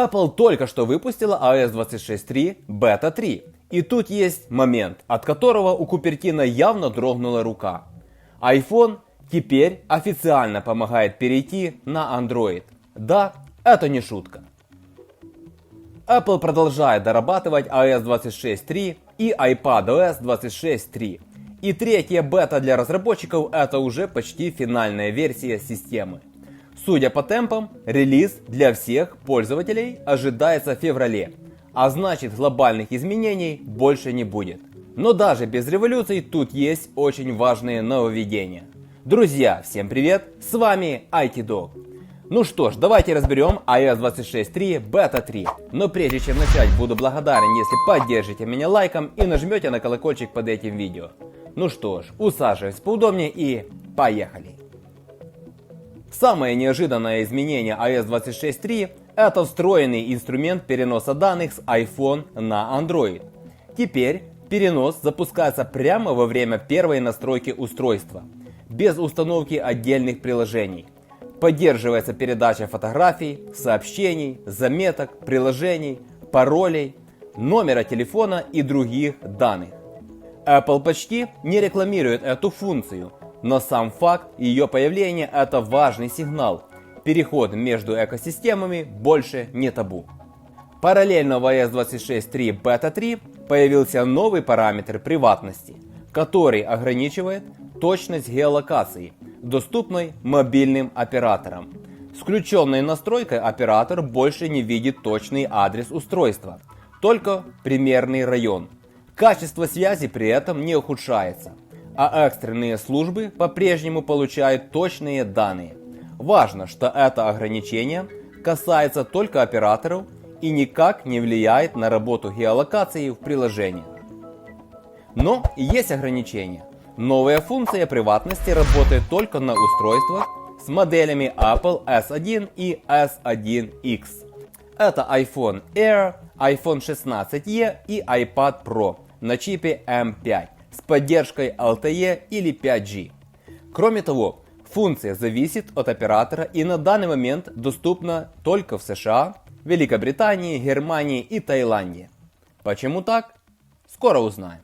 Apple только что выпустила iOS 26.3 Beta 3. И тут есть момент, от которого у Купертино явно дрогнула рука. iPhone теперь официально помогает перейти на Android. Да, это не шутка. Apple продолжает дорабатывать iOS 26.3 и iPadOS 26.3. И третья бета для разработчиков — это уже почти финальная версия системы. Судя по темпам, релиз для всех пользователей ожидается в феврале, а значит глобальных изменений больше не будет. Но даже без революций тут есть очень важные нововведения. Друзья, всем привет, с вами IT-Dog. Ну что ж, давайте разберем iOS 26.3 Beta 3. Но прежде чем начать, буду благодарен, если поддержите меня лайком и нажмете на колокольчик под этим видео. Ну что ж, усаживайтесь поудобнее и поехали. Самое неожиданное изменение iOS 26.3 — это встроенный инструмент переноса данных с iPhone на Android. Теперь перенос запускается прямо во время первой настройки устройства, без установки отдельных приложений. Поддерживается передача фотографий, сообщений, заметок, приложений, паролей, номера телефона и других данных. Apple почти не рекламирует эту функцию, но сам факт ее появления — это важный сигнал. Переход между экосистемами больше не табу. Параллельно в iOS 26.3 Beta 3 появился новый параметр приватности, который ограничивает точность геолокации, доступной мобильным операторам. С включенной настройкой оператор больше не видит точный адрес устройства, только примерный район. Качество связи при этом не ухудшается, а экстренные службы по-прежнему получают точные данные. Важно, что это ограничение касается только операторов и никак не влияет на работу геолокации в приложении. Но есть ограничения. Новая функция приватности работает только на устройствах с моделями Apple S1 и S1X. Это iPhone Air, iPhone 16e и iPad Pro на чипе M5 с поддержкой LTE или 5G. Кроме того, функция зависит от оператора и на данный момент доступна только в США, Великобритании, Германии и Таиланде. Почему так? Скоро узнаем.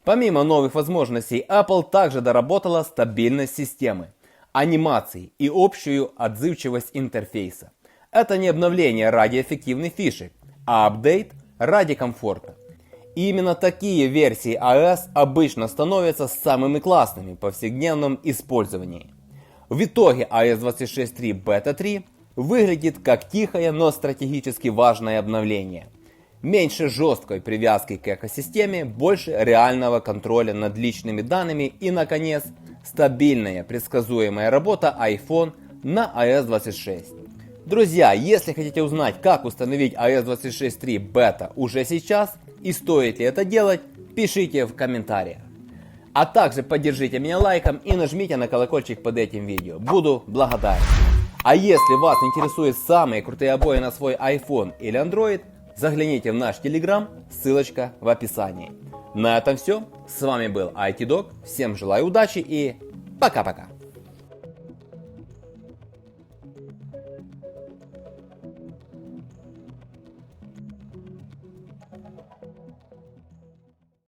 Помимо новых возможностей, Apple также доработала стабильность системы, анимации и общую отзывчивость интерфейса. Это не обновление ради эффективных фишек, а апдейт ради комфорта. И именно такие версии iOS обычно становятся самыми классными в повседневном использовании. В итоге iOS 26.3 Beta 3 выглядит как тихое, но стратегически важное обновление. Меньше жесткой привязки к экосистеме, больше реального контроля над личными данными и, наконец, стабильная, предсказуемая работа iPhone на iOS 26. Друзья, если хотите узнать, как установить iOS 26.3 Beta уже сейчас и стоит ли это делать, пишите в комментариях. А также поддержите меня лайком и нажмите на колокольчик под этим видео. Буду благодарен. А если вас интересуют самые крутые обои на свой iPhone или Android, загляните в наш Telegram, ссылочка в описании. На этом все. С вами был IT-Dog. Всем желаю удачи и пока-пока.